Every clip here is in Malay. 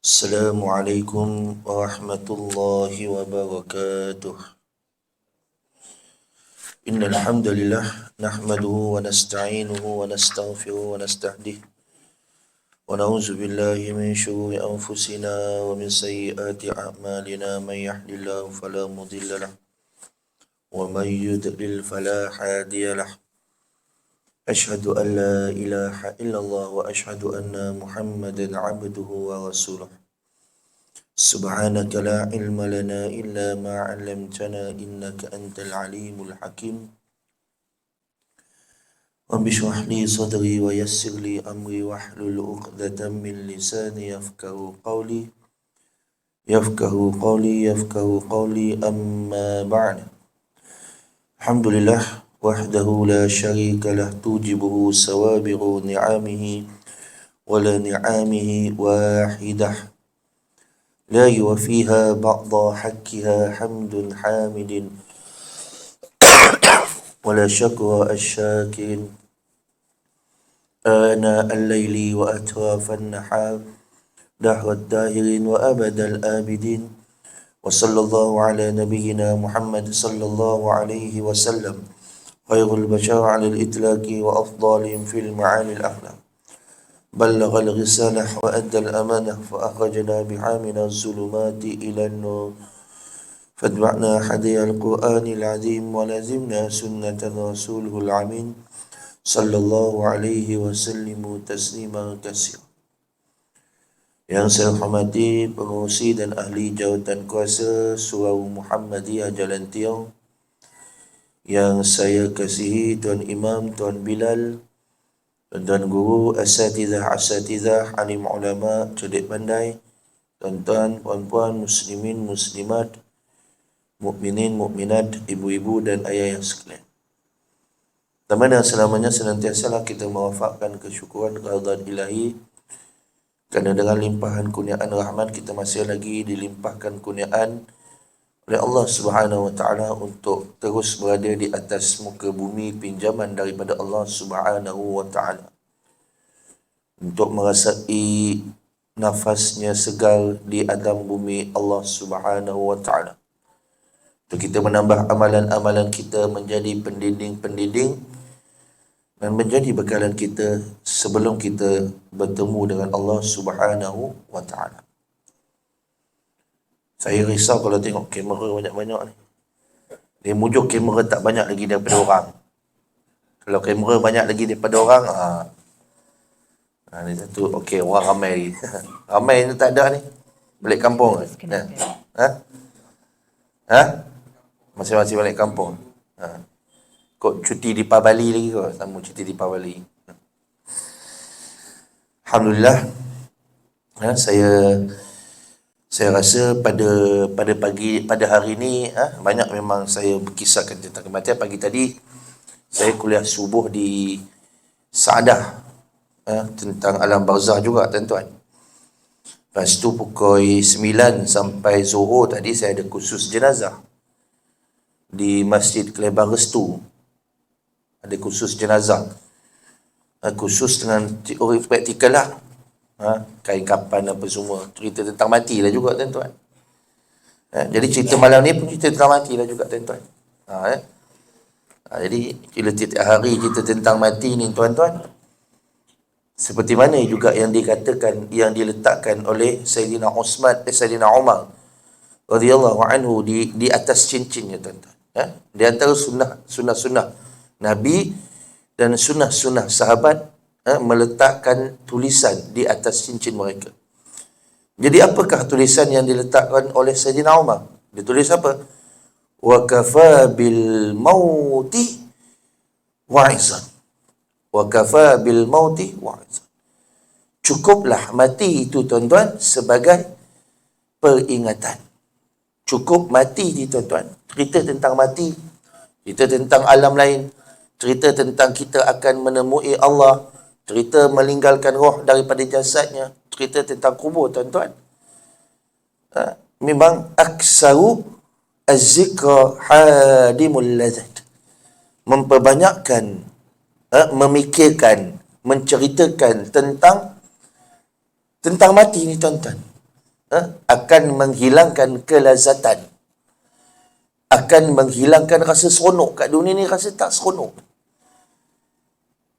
Assalamualaikum warahmatullahi wabarakatuh. Innal hamdalillah nahmaduhu wa nasta'inuhu wa nastaghfiruhu wa nastahdihi wa na'udzu billahi min shururi anfusina wa min sayyiati a'malina man yahdihillahu fala mudilla lahu wa man yudlil fala hadiya lahu. Ashhadu an la ilaha illallah wa ashhadu anna Muhammadan 'abduhu wa rasuluh. Subhanaka la ilma lana illa ma 'allamtana innaka antal alimul hakim. Rabbi shrah li sadri wa yassir li amri wahlul 'uqdatam min lisani yafqahu qawli amma ba'd. Alhamdulillah wahdahu la syarika lah tujibuhu sawabiru ni'amihi wa la ni'amihi wahidah لا يوفيها بعض حقها حمد حامد ولا شكر الشاكر آناء الليل وأطراف النهار دهر الداهرين وأبد الآبدين وصلى الله على نبينا محمد صلى الله عليه وسلم خير البشر على الإطلاق وأفضلهم في المعاني الأخلاق بلغ الرسالة وأدى الأمانة فأخرجنا بحامنا الظلمات إلى النور فاتبعنا هدي القرآن العظيم ولزمنا سنة رسوله العمين صلى الله عليه وسلم تسليما كثيرا. Yang saya hormati pengurusi dan ahli jawatan kuasa Surau Muhammadiyah Jalan Tiong, yang saya kasihi Tuan Imam, Tuan Bilal, tuan guru, asatidah, alim ulama, cerdik pandai, tuan-tuan, puan-puan, muslimin, muslimat, mukminin, mukminat, ibu-ibu dan ayah yang sekalian. Pertama dan selamanya senantiasalah kita mewafakkan kesyukuran kehadirat ilahi, kerana dengan limpahan kurniaan rahmat kita masih lagi dilimpahkan kurniaan oleh Allah Subhanahu wa taala untuk terus berada di atas muka bumi, pinjaman daripada Allah Subhanahu wa taala, untuk merasai nafasnya segar di alam bumi Allah Subhanahu wa taala, untuk kita menambah amalan-amalan kita menjadi pendinding-pendinding dan menjadi bekalan kita sebelum kita bertemu dengan Allah Subhanahu wa taala. Saya risau kalau tengok kamera banyak-banyak ni. Dia mujuk kamera tak banyak lagi daripada orang. Kalau kamera banyak lagi daripada orang, ni satu, okey, orang ramai lagi. Ramai ni tak ada ni. Balik kampung ke? Masing-masing balik kampung. Kok cuti di Pabali lagi ke? Sama cuti di Pabali. Alhamdulillah. Saya rasa pada hari ini banyak memang saya berkisahkan tentang kematian. Pagi tadi saya kuliah subuh di Saadah tentang alam barzah juga, tuan-tuan. Lepas tu pukul 9 sampai Zuhur tadi saya ada kursus jenazah di Masjid Kelebar Restu. Ada kursus jenazah, kursus dengan teori praktikal lah. Kain kapan apa semua, cerita tentang mati lah juga, tuan-tuan. Jadi cerita malam ni pun cerita tentang mati lah juga, tuan-tuan. Jadi bila tiap hari cerita tentang mati ni, tuan-tuan, seperti mana juga yang dikatakan, yang diletakkan oleh Sayyidina Umar radhiyallahu anhu di atas cincinnya, tuan-tuan. Di antara sunnah Nabi dan sunnah sahabat, meletakkan tulisan di atas cincin mereka. Jadi apakah tulisan yang diletakkan oleh Sayyidina Umar? Dia tulis apa? Wa kafa bil mauti wa'izan. Wa kafa bil mauti wa'izan. Cukuplah mati itu, tuan-tuan, sebagai peringatan. Cukup mati itu, tuan-tuan. Cerita tentang mati, cerita tentang alam lain, cerita tentang kita akan menemui Allah, cerita meninggalkan roh daripada jasadnya, cerita tentang kubur, tuan-tuan. Memang aksaru az-zikra hadimul lazat. Memperbanyakkan, memikirkan, menceritakan tentang mati ni, tuan-tuan. akan menghilangkan kelazatan, akan menghilangkan rasa seronok. Kat dunia ni rasa tak seronok.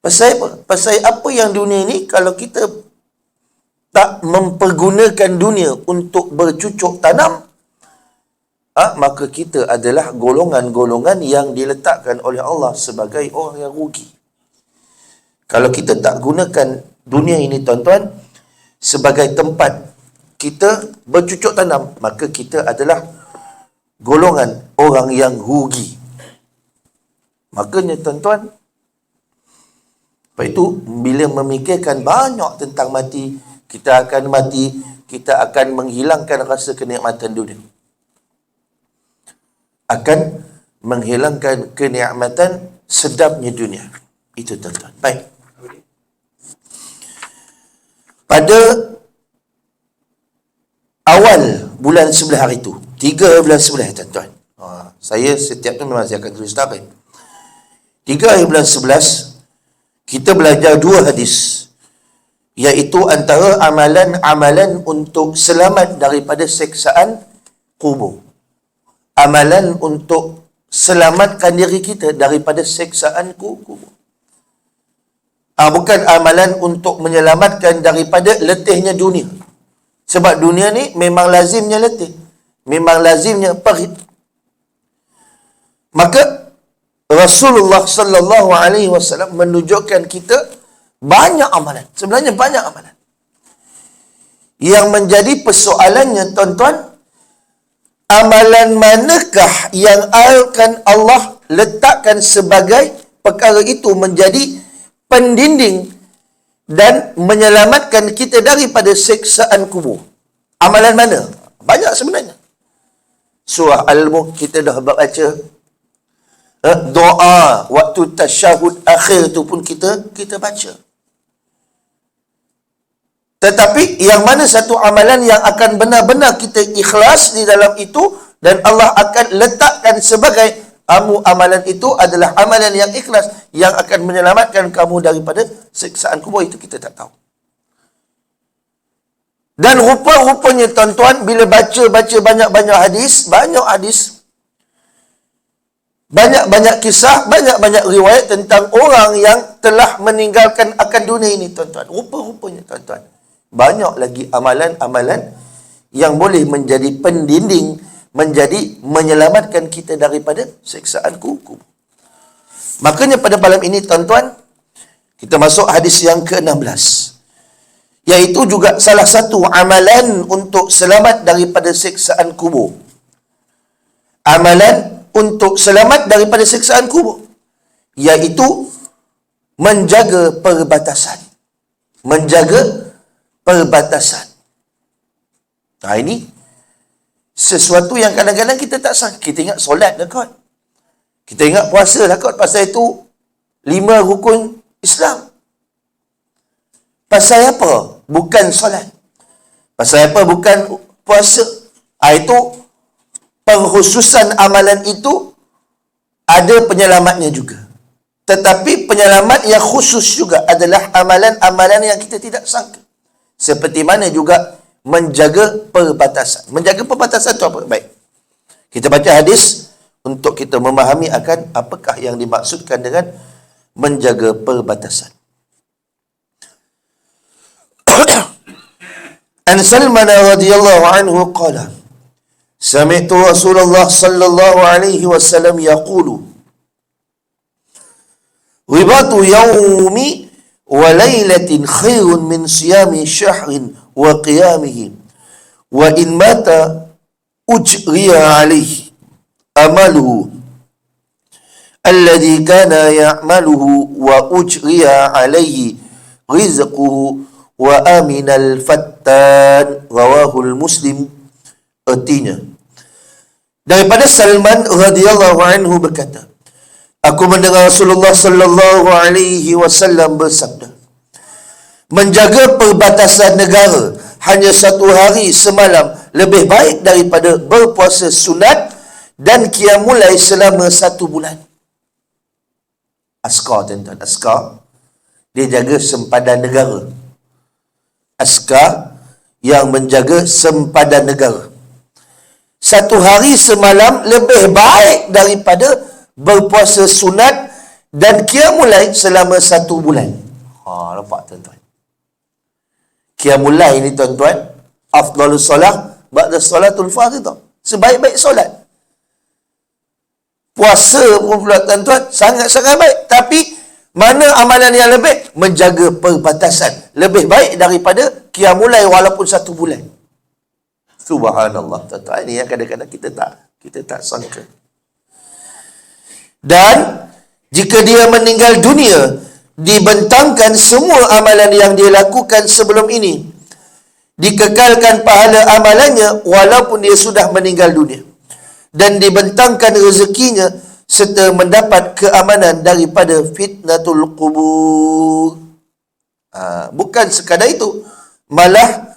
Pasal apa? Pasal apa yang dunia ni, kalau kita tak mempergunakan dunia untuk bercucuk tanam, maka kita adalah golongan-golongan yang diletakkan oleh Allah sebagai orang yang rugi. Kalau kita tak gunakan dunia ini, tuan-tuan, sebagai tempat kita bercucuk tanam, maka kita adalah golongan orang yang rugi. Makanya, tuan-tuan, sebab itu, bila memikirkan banyak tentang mati, kita akan mati, kita akan menghilangkan rasa kenikmatan dunia. Akan menghilangkan kenikmatan sedapnya dunia. Itu, tuan-tuan. Baik. Pada awal bulan 11 hari itu, 3 bulan 11, tuan-tuan. Saya setiap tu memang saya akan tulis tarikh. 3 hari bulan 11, kita belajar 2 hadis, iaitu antara amalan-amalan untuk selamat daripada seksaan kubur. Amalan untuk selamatkan diri kita daripada seksaan kubur. Bukan amalan untuk menyelamatkan daripada letihnya dunia. Sebab dunia ni memang lazimnya letih, memang lazimnya pahit. Maka Rasulullah sallallahu alaihi wasallam menunjukkan kita banyak amalan. Sebenarnya banyak amalan. Yang menjadi persoalannya, tuan-tuan, amalan manakah yang akan Allah letakkan sebagai perkara itu menjadi pendinding dan menyelamatkan kita daripada seksaan kubur? Amalan mana? Banyak sebenarnya. Surah Al-Mulk kita dah baca. Doa waktu tasyahud akhir tu pun kita baca. Tetapi yang mana satu amalan yang akan benar-benar kita ikhlas di dalam itu, dan Allah akan letakkan sebagai amalan itu adalah amalan yang ikhlas, yang akan menyelamatkan kamu daripada siksaan kubur, itu kita tak tahu. Dan rupa-rupanya, tuan-tuan, bila baca banyak-banyak hadis, banyak-banyak kisah, banyak-banyak riwayat tentang orang yang telah meninggalkan akan dunia ini, tuan-tuan. Rupa-rupanya, tuan-tuan, banyak lagi amalan-amalan yang boleh menjadi pendinding, menjadi menyelamatkan kita daripada siksaan kubur. Makanya pada malam ini, tuan-tuan, kita masuk hadis yang ke-16, iaitu juga salah satu amalan untuk selamat daripada siksaan kubur. Amalan untuk selamat daripada siksaan kubur, iaitu menjaga perbatasan. Menjaga perbatasan. Ini sesuatu yang kadang-kadang kita tak sangka. Kita ingat solat dah kot, kita ingat puasa dah kot, pasal itu 5 rukun Islam. Pasal apa bukan solat? Pasal apa bukan puasa? Itu pengkhususan amalan itu ada penyelamatnya juga. Tetapi penyelamat yang khusus juga adalah amalan-amalan yang kita tidak sangka. Seperti mana juga menjaga perbatasan. Menjaga perbatasan itu apa? Baik, kita baca hadis untuk kita memahami akan apakah yang dimaksudkan dengan menjaga perbatasan. An Salman radhiyallahu anhu qala, sami'tu Rasulullah sallallahu alaihi wasallam yaqulu, ribatu yawmi wa laylatin khairun min siyami syahrin wa qiyamihi, wa in mata ujriya alaihi amaluhu alladhi kana ya'maluhu wa ujriya alaihi rizquhu wa aminal fattan, rawahul Muslim. Artinya, daripada Salman radhiyallahu anhu berkata, aku mendengar Rasulullah sallallahu alaihi wasallam bersabda, menjaga perbatasan negara hanya 1 hari semalam lebih baik daripada berpuasa sunat dan qiyamulai selama 1 bulan. Askar, tuan-tuan, askar dia jaga sempadan negara. Askar yang menjaga sempadan negara. Satu hari semalam lebih baik daripada berpuasa sunat dan qiyamul lail selama 1 bulan. Nampak tuan-tuan? Qiyamul lail ni tuan-tuan, afdalus solah ba'da solatul fardhu. Sebaik-baik solat. Puasa pun pula tuan-tuan sangat-sangat baik. Tapi mana amalan yang lebih? Menjaga perbatasan. Lebih baik daripada qiyamul lail walaupun 1 bulan. Subhanallah tuan-tuan. Ini yang kadang-kadang kita tak sangka. Dan jika dia meninggal dunia, dibentangkan semua amalan yang dia lakukan sebelum ini. Dikekalkan pahala amalannya walaupun dia sudah meninggal dunia. Dan dibentangkan rezekinya serta mendapat keamanan daripada fitnatul qubur. Bukan sekadar itu, malah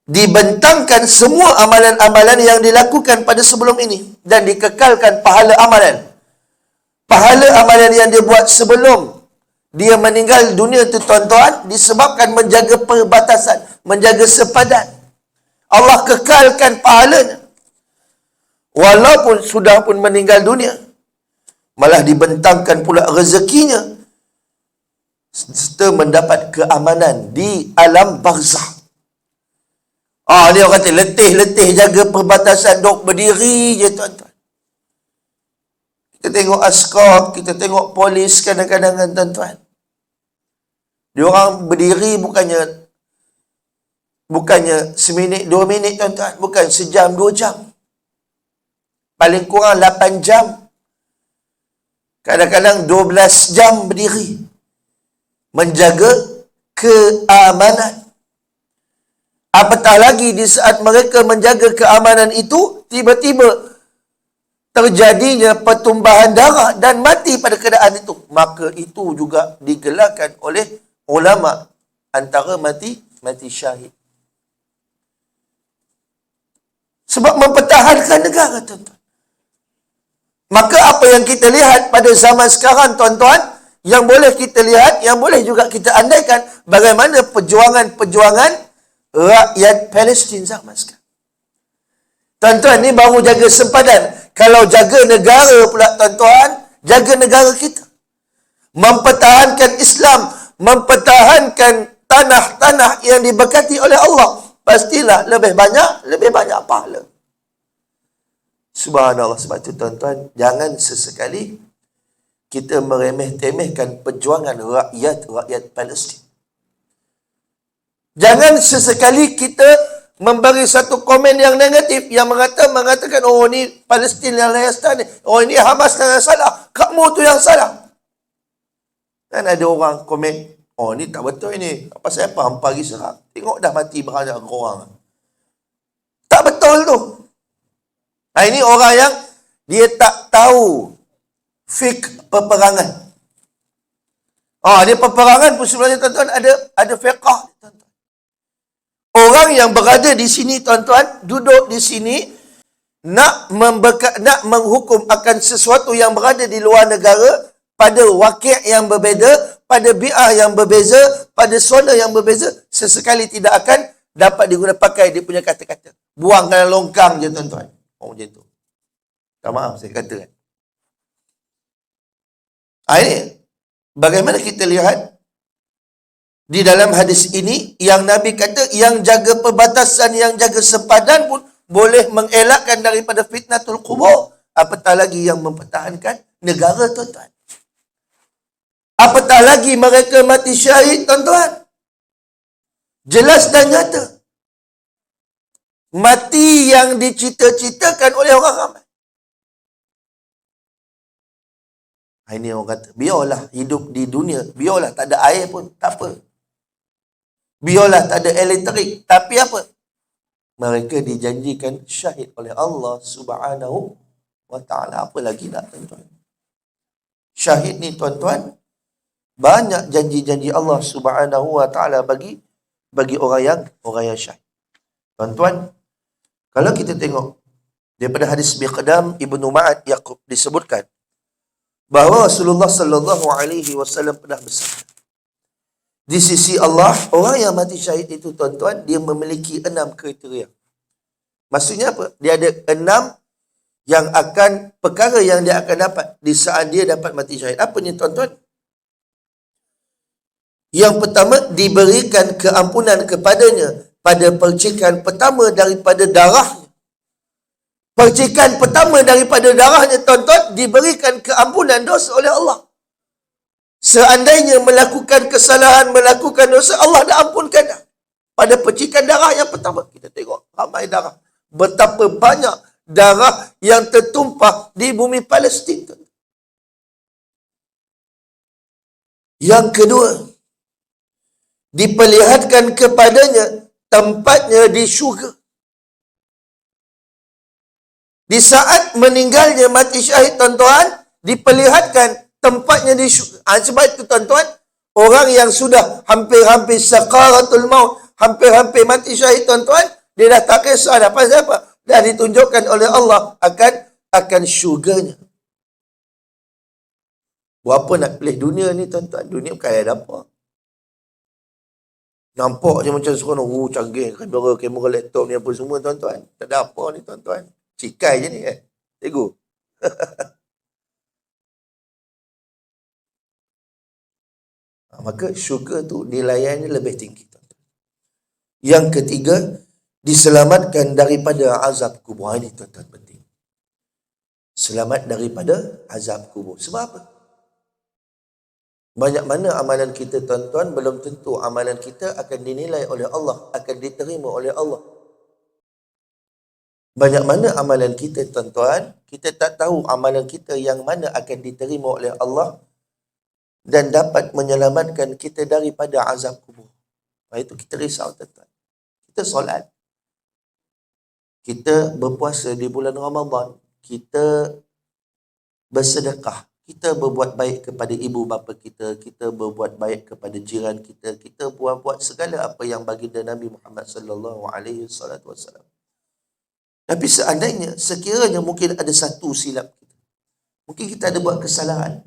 dibentangkan semua amalan-amalan yang dilakukan pada sebelum ini dan dikekalkan pahala amalan. Pahala amalan yang dia buat sebelum dia meninggal dunia tu tuan-tuan disebabkan menjaga perbatasan, menjaga sepadan. Allah kekalkan pahalanya walaupun sudah pun meninggal dunia. Malah dibentangkan pula rezekinya serta mendapat keamanan di alam barzakh. Dia orang kata letih-letih jaga perbatasan, dok berdiri je tuan-tuan. Kita tengok askar, kita tengok polis kadang-kadang kan tuan-tuan. Dia orang berdiri bukannya seminit 2 minit tuan-tuan, bukan sejam 2 jam. Paling kurang 8 jam. Kadang-kadang 12 jam berdiri menjaga keamanan. Apatah lagi di saat mereka menjaga keamanan itu, tiba-tiba terjadinya pertumbahan darah dan mati pada keadaan itu. Maka itu juga digelarkan oleh ulama antara mati syahid. Sebab mempertahankan negara tuan-tuan. Maka apa yang kita lihat pada zaman sekarang tuan-tuan, yang boleh kita lihat, yang boleh juga kita andaikan bagaimana perjuangan rakyat Palestin zaman sekarang. Tuan-tuan, ni baru jaga sempadan. Kalau jaga negara pula tuan-tuan, jaga negara kita. Mempertahankan Islam, mempertahankan tanah-tanah yang diberkati oleh Allah. Pastilah lebih banyak pahala. Subhanallah. Sebab itu tuan-tuan, jangan sesekali kita meremeh-temehkan perjuangan rakyat Palestin. Jangan sesekali kita memberi satu komen yang negatif yang mengatakan ni Palestin yang layastan ni, ini Hamas yang salah, kamu tu yang salah. Dan ada orang komen, ni tak betul ini, apa saya faham pagi serang, tengok dah mati banyak orang. Tak betul tu. Ini orang yang dia tak tahu fik peperangan. Dia peperangan pun sebenarnya tuan-tuan ada fiqah tuan-tuan. Orang yang berada di sini tuan-tuan, duduk di sini nak menghukum akan sesuatu yang berada di luar negara pada wakil yang berbeza, pada bi'ah yang berbeza, pada zona yang berbeza, sesekali tidak akan dapat digunakan pakai dia punya kata-kata. Buangkan longkang je tuan-tuan. Macam tu. Tak maaf saya kata kan. Ini bagaimana kita lihat di dalam hadis ini yang Nabi kata yang jaga perbatasan, yang jaga sepadan pun boleh mengelakkan daripada fitnatul qubur. Apatah lagi yang mempertahankan negara tuan-tuan. Apatah lagi mereka mati syahid tuan-tuan. Jelas dan nyata. Mati yang dicita-citakan oleh orang ramai. Ini orang kata, biarlah hidup di dunia, biarlah tak ada air pun, tak apa. Biarlah tak ada elektrik, tapi apa? Mereka dijanjikan syahid oleh Allah Subhanahu wa ta'ala. Apa lagi nak tuan-tuan? Syahid ni tuan-tuan, banyak janji-janji Allah Subhanahu wa ta'ala bagi orang yang syahid. Tuan-tuan, kalau kita tengok daripada hadis Miqdam Ibnu Ma'ad Yaqub disebutkan bahawa Rasulullah sallallahu alaihi wasallam pernah bersabda, Di sisi Allah, orang yang mati syahid itu tuan-tuan, dia memiliki 6 kriteria. Maksudnya apa? Dia ada 6 yang akan, perkara yang dia akan dapat di saat dia dapat mati syahid. Apa ni tuan-tuan? Yang pertama, diberikan keampunan kepadanya pada percikan pertama daripada darahnya. Percikan pertama daripada darahnya, tuan-tuan, diberikan keampunan dosa oleh Allah. Seandainya melakukan kesalahan, melakukan dosa, Allah dah ampunkan dah. Pada percikan darah yang pertama, kita tengok ramai darah. Betapa banyak darah yang tertumpah di bumi Palestin. Yang kedua, diperlihatkan kepadanya tempatnya di syurga. Di saat meninggalnya mati syahid, tuan-tuan, diperlihatkan tempatnya di syurga. Sebab itu tuan-tuan, orang yang sudah hampir-hampir sakaratul maut, hampir-hampir mati syahid, tuan-tuan, dia dah tak kisah dah pasal apa. Dah ditunjukkan oleh Allah akan syurganya. Berapa nak pilih dunia ni, tuan-tuan? Dunia bukan ada apa. Nampak je macam seronok, canggih, kamera laptop ni apa semua, tuan-tuan. Tak ada apa ni, tuan-tuan. Cikai je ni kan. Cikgu. Maka syurga tu nilaiannya lebih tinggi, tuan-tuan. Yang ketiga, diselamatkan daripada azab kubur. Ini tuan-tuan penting. Selamat daripada azab kubur. Sebab apa? Banyak mana amalan kita, tuan-tuan, belum tentu amalan kita akan dinilai oleh Allah, akan diterima oleh Allah. Banyak mana amalan kita, tuan-tuan, kita tak tahu amalan kita yang mana akan diterima oleh Allah dan dapat menyelamatkan kita daripada azab kubur. Itu kita risau, tuan-tuan. Kita solat, kita berpuasa di bulan Ramadan, kita bersedekah, kita berbuat baik kepada ibu bapa kita, kita berbuat baik kepada jiran kita, kita buat segala apa yang baginda Nabi Muhammad sallallahu alaihi wasallam. Tapi seandainya, sekiranya mungkin ada satu silap kita, mungkin kita ada buat kesalahan,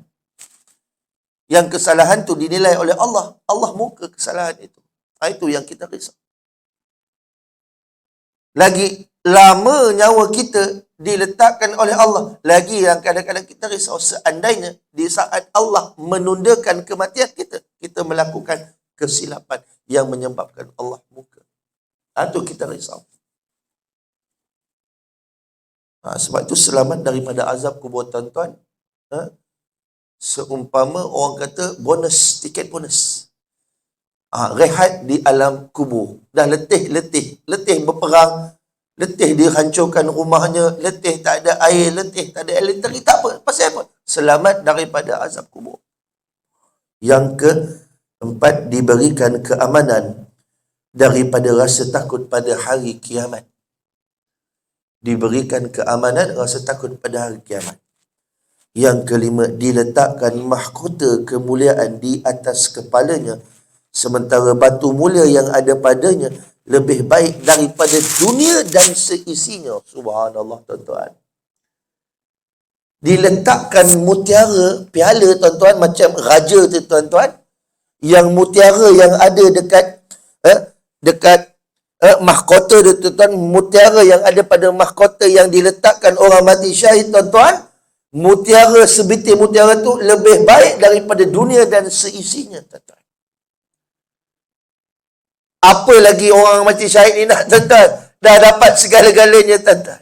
yang kesalahan tu dinilai oleh Allah, Allah muka kesalahan itu. Itu yang kita risau. Lagi lama nyawa kita diletakkan oleh Allah, lagi yang kadang-kadang kita risau seandainya di saat Allah menundakan kematian kita, kita melakukan kesilapan yang menyebabkan Allah muka. Itu kita risau. Sebab itu selamat daripada azab kubur, tuan-tuan. Seumpama orang kata bonus, tiket bonus. Rehat di alam kubur. Dah letih berperang, letih dihancurkan rumahnya, letih tak ada air, letih tak ada elektrik, tak apa. Pasal apa? Selamat daripada azab kubur. Yang keempat, diberikan keamanan daripada rasa takut pada hari kiamat. Diberikan keamanan, rasa takut pada hari kiamat. Yang kelima, diletakkan mahkota kemuliaan di atas kepalanya, sementara batu mulia yang ada padanya lebih baik daripada dunia dan seisinya. Subhanallah, tuan-tuan. Diletakkan mutiara, piala, tuan-tuan, macam raja tu, tuan-tuan. Yang mutiara yang ada dekat mahkota tu, tuan-tuan, mutiara yang ada pada mahkota yang diletakkan orang mati syahid, tuan-tuan, mutiara, sebitir mutiara tu lebih baik daripada dunia dan seisinya, tuan-tuan. Apa lagi orang mati syahid ni nak, tuan-tuan? Dah dapat segala-galanya, tuan-tuan.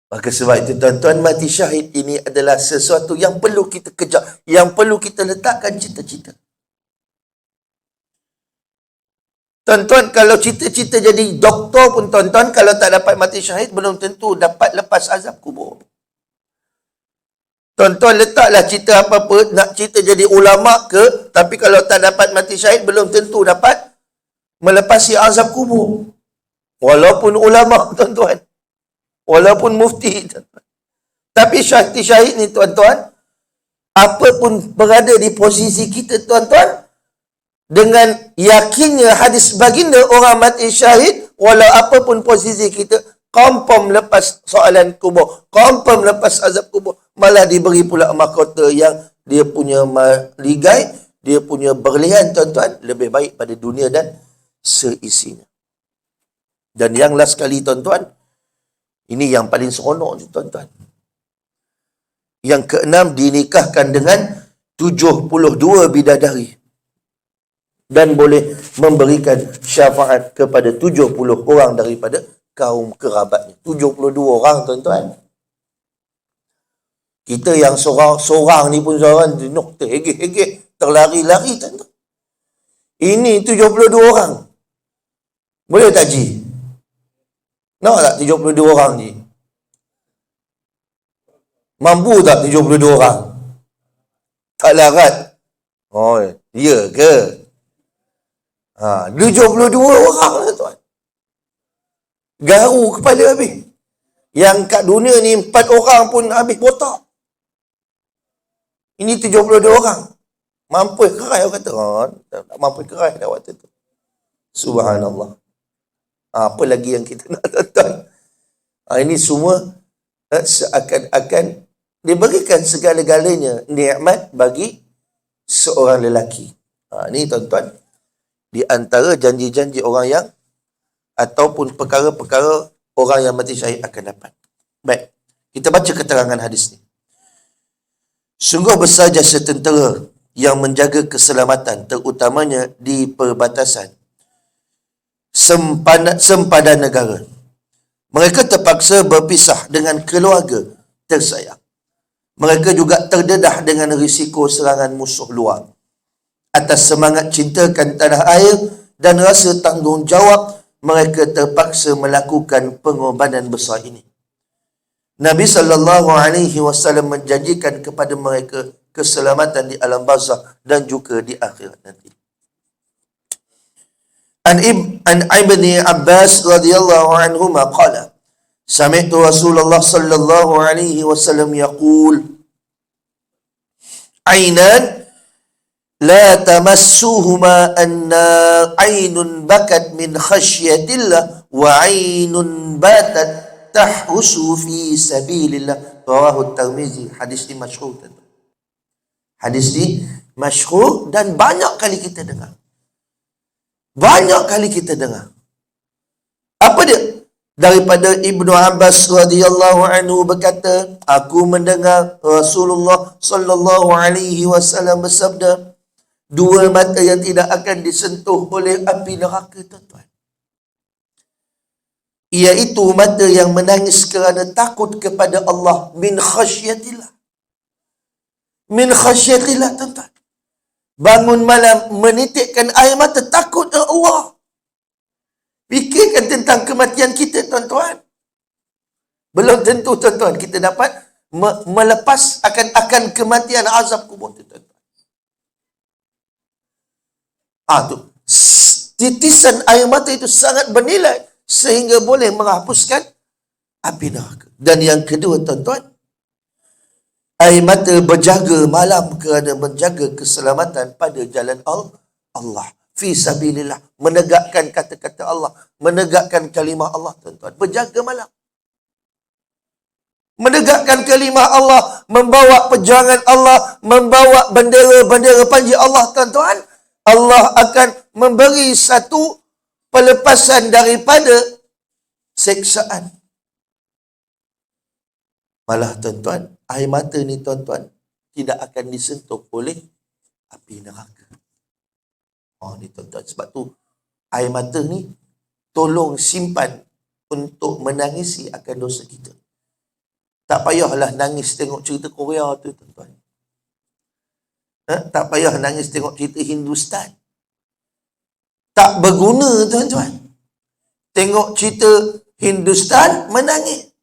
Maka sebab itu, tuan-tuan, mati syahid ini adalah sesuatu yang perlu kita kejar, yang perlu kita letakkan cita-cita. Tuan-tuan, kalau cita-cita jadi doktor pun, tuan-tuan, kalau tak dapat mati syahid, belum tentu dapat lepas azab kubur. Tuan-tuan, letaklah cita apa-apa, nak cita jadi ulama ke, tapi kalau tak dapat mati syahid, belum tentu dapat melepasi azab kubur. Walaupun ulama, tuan-tuan. Walaupun mufti, tuan-tuan. Tapi syahid ni, tuan-tuan, apa pun berada di posisi kita, tuan-tuan, dengan yakinnya hadis baginda, orang mati syahid, walau apa pun posisi kita, confirm lepas soalan kubur, confirm lepas azab kubur, malah diberi pula mahkota yang dia punya ligai, dia punya berlian tuan-tuan lebih baik pada dunia dan seisinya. Dan yang last sekali tuan-tuan, ini yang paling seronok ni tuan-tuan. Yang keenam, dinikahkan dengan 72 bidadari dan boleh memberikan syafaat kepada 70 orang daripada kaum kerabatnya. 72 orang tuan-tuan. Kita yang seorang ni pun seorang terhegeh-hegeh, terlari-lari tuan-tuan. Ini 72 orang. Boleh tak Ji? Nak tak 72 orang Ji? Mampu tak 72 orang? Tak larat. Oh, ya ke? 72 orang lah tuan. Garu kepala habis. Yang kat dunia ni 4 orang pun habis botak. Ini 72 orang. Mampu kerai orang kata. Tak mampu kerai dah waktu tu. Subhanallah. Apa lagi yang kita nak tuan? Ini semua seakan-akan diberikan segala-galanya nikmat bagi seorang lelaki. Ini tuan-tuan, di antara janji-janji orang yang ataupun perkara-perkara orang yang mati syahid akan dapat. Baik, kita baca keterangan hadis ni. Sungguh besar jasa tentera yang menjaga keselamatan, terutamanya di perbatasan sempadan negara. Mereka terpaksa berpisah dengan keluarga tersayang. Mereka juga terdedah dengan risiko serangan musuh luar. Atas semangat cintakan tanah air dan rasa tanggungjawab, mereka terpaksa melakukan pengorbanan besar ini. Nabi SAW menjanjikan kepada mereka keselamatan di alam barzakh dan juga di akhirat nanti. An Ibni Abbas radhiyallahu anhuma qala sami'tu Rasulullah sallallahu alaihi wasallam yaqul ainan la tamassuhuma anna aynun bakat min khasyatillah wa aynun batat tahrusu fi sabilillah. Rawahu Tirmizi. Hadis ni masyhur. Hadis ni masyhur dan banyak kali kita dengar. Banyak kali kita dengar. Apa dia? Daripada Ibnu Abbas radhiyallahu anhu berkata, aku mendengar Rasulullah sallallahu alaihi wasallam bersabda, dua mata yang tidak akan disentuh oleh api neraka tuan-tuan, iaitu mata yang menangis kerana takut kepada Allah, min khasyatillah. Min khasyatillah tuan-tuan. Bangun malam menitikkan air mata takut kepada Allah. Fikirkan tentang kematian kita tuan-tuan. Belum tentu tuan-tuan kita dapat melepas akan kematian azab kubur tuan-tuan. Tu titisan air mata itu sangat bernilai sehingga boleh menghapuskan api neraka. Dan yang kedua tuan-tuan, air mata berjaga malam kerana menjaga keselamatan pada jalan Allah. Fi sabilillah, menegakkan kata-kata Allah, menegakkan kalimah Allah tuan-tuan. Berjaga malam. Menegakkan kalimah Allah, membawa perjuangan Allah, membawa bendera-bendera panji Allah tuan-tuan. Allah akan memberi satu pelepasan daripada seksaan. Malah tuan-tuan, air mata ni tuan-tuan tidak akan disentuh oleh api neraka. Ni tuan-tuan, sebab tu air mata ni tolong simpan untuk menangisi akan dosa kita. Tak payahlah nangis tengok cerita Korea tu tuan-tuan. Tak payah nangis tengok cerita Hindustan. Tak berguna tuan-tuan. Tengok cerita Hindustan menangis.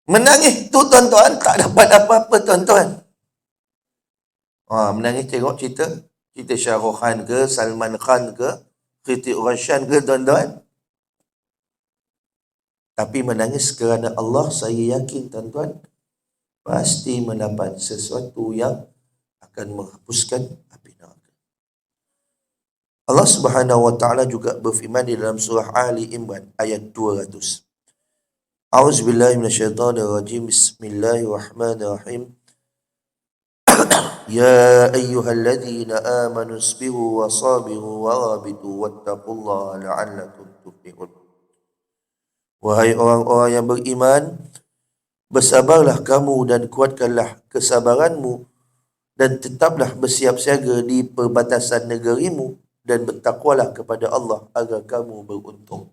Menangis tu tuan-tuan tak dapat apa-apa tuan-tuan. Menangis tengok cerita Shah Rukh Khan ke, Salman Khan ke, Hrithik Roshan ke tuan-tuan. Tapi menangis kerana Allah, saya yakin tuan-tuan, pasti mendapat sesuatu yang akan menghapuskan api neraka. Allah Subhanahu wa taala juga berfirman di dalam surah Ali Imran ayat 200. A'udzubillahi minasyaitonirrajim. Bismillahirrahmanirrahim. Ya ayyuhalladzina amanu isbiru wa sabiru wa rabitu wattaqullaha la'allakum tuflihun. Wahai orang-orang yang beriman, bersabarlah kamu dan kuatkanlah kesabaranmu dan tetaplah bersiap siaga di perbatasan negerimu dan bertakwalah kepada Allah agar kamu beruntung.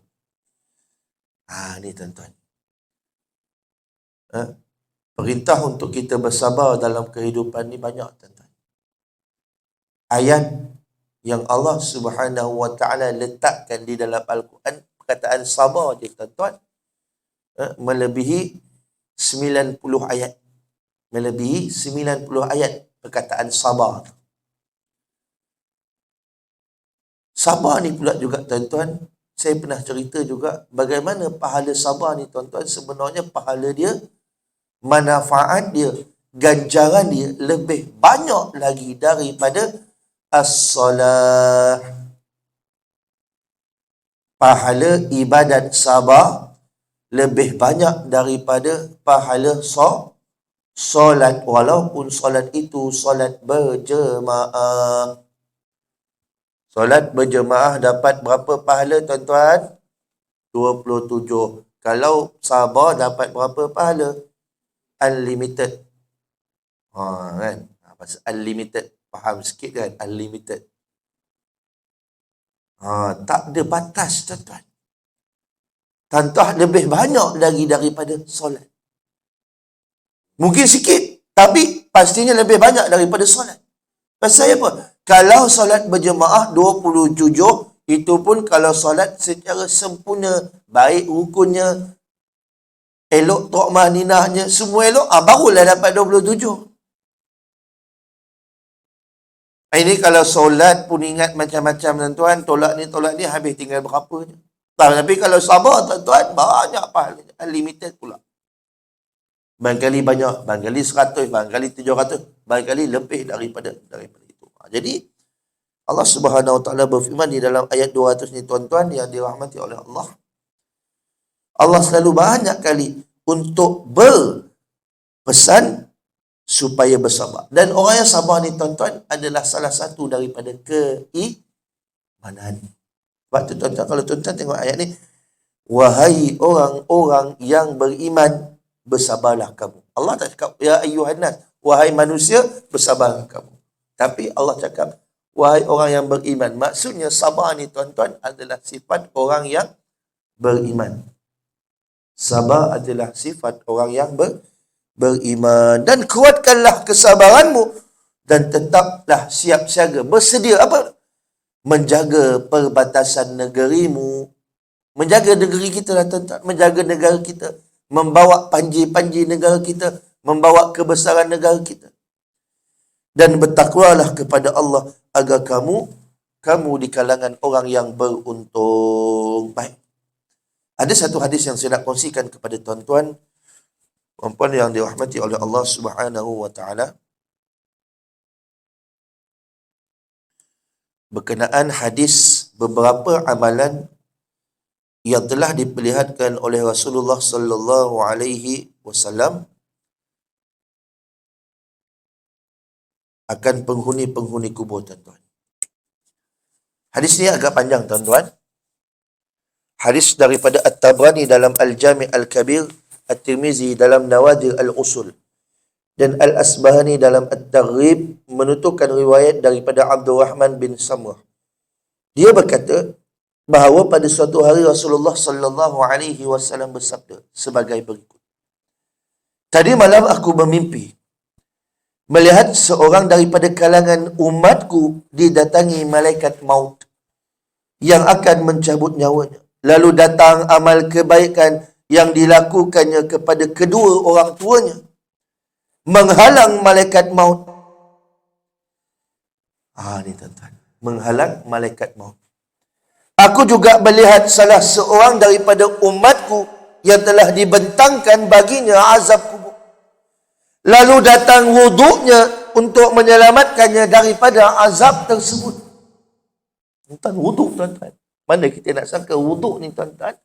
Ni tuan-tuan. Perintah untuk kita bersabar dalam kehidupan ni banyak, tuan-tuan. Ayat yang Allah Subhanahu wa taala letakkan di dalam Al-Quran, perkataan sabar je, tuan-tuan, melebihi 90 ayat. Melebihi 90 ayat perkataan sabar. Sabar ni pula juga, tuan-tuan, saya pernah cerita juga bagaimana pahala sabar ni, tuan-tuan, sebenarnya pahala dia, manfaat dia, ganjaran dia lebih banyak lagi daripada as-salah. Pahala ibadat sabar lebih banyak daripada pahala solat, walaupun solat itu solat berjemaah. Solat berjemaah dapat berapa pahala, tuan-tuan? 27. Kalau sabar dapat berapa pahala? Unlimited. Kan? Pasal unlimited, faham sikit kan? Unlimited. Tak ada batas, tuan-tuan. Tantah lebih banyak lagi daripada solat. Mungkin sikit, tapi pastinya lebih banyak daripada solat. Pasal apa? Kalau solat berjemaah 27, itu pun kalau solat secara sempurna, baik rukunnya, elok tumakninahnya, semua elok, barulah dapat 27. Ini kalau solat pun ingat macam-macam, tuan-tuan, tolak ni, habis tinggal berapa je. Tapi kalau sabar, tuan-tuan, banyak pahalanya, unlimited pula. Barangkali banyak, barangkali 100, barangkali 700, barangkali lebih daripada itu. Jadi, Allah Subhanahu wa taala berfirman di dalam ayat 200 ni, tuan-tuan yang dirahmati oleh Allah. Allah selalu banyak kali untuk berpesan supaya bersabar. Dan orang yang sabar ni, tuan-tuan, adalah salah satu daripada keimanan. Sebab tu, tuan-tuan, kalau tuan-tuan tengok ayat ni, wahai orang-orang yang beriman, bersabarlah kamu. Allah tak cakap, ya ayyuhan nas, wahai manusia, bersabarlah kamu. Tapi Allah cakap, wahai orang yang beriman. Maksudnya sabar ni, tuan-tuan, adalah sifat orang yang beriman. Sabar adalah sifat orang yang beriman. Dan kuatkanlah kesabaranmu dan tetaplah siap siaga, bersedia apa? Menjaga perbatasan negerimu. Menjaga negeri kita lah, tuan-tuan. Menjaga negara kita. Membawa panji-panji negara kita. Membawa kebesaran negara kita. Dan bertakwalah kepada Allah agar kamu di kalangan orang yang beruntung. Baik. Ada satu hadis yang saya nak kongsikan kepada tuan-tuan, puan-puan yang dirahmati oleh Allah Subhanahu wa taala. Berkenaan hadis beberapa amalan yang telah diperlihatkan oleh Rasulullah sallallahu alaihi wasallam akan penghuni-penghuni kubur, tuan-tuan. Hadis ni agak panjang, tuan-tuan. Hadis daripada At-Tabrani dalam Al-Jami' Al-Kabir, At-Tirmizi dalam Nawadir Al-Usul, dan Al-Asbahani dalam At-Targhib menutupkan riwayat daripada Abdurrahman bin Samrah. Dia berkata bahawa pada suatu hari Rasulullah sallallahu alaihi wasallam bersabda sebagai berikut. Tadi malam aku bermimpi melihat seorang daripada kalangan umatku didatangi malaikat maut yang akan mencabut nyawanya. Lalu datang amal kebaikan yang dilakukannya kepada kedua orang tuanya, menghalang malaikat maut. Ni tuan-tuan, menghalang malaikat maut. Aku juga melihat salah seorang daripada umatku yang telah dibentangkan baginya azab kubur. Lalu datang wuduknya untuk menyelamatkannya daripada azab tersebut. Tuan-tuan, wuduk, tuan-tuan. Mana kita nak sangka wuduk ni, tuan-tuan,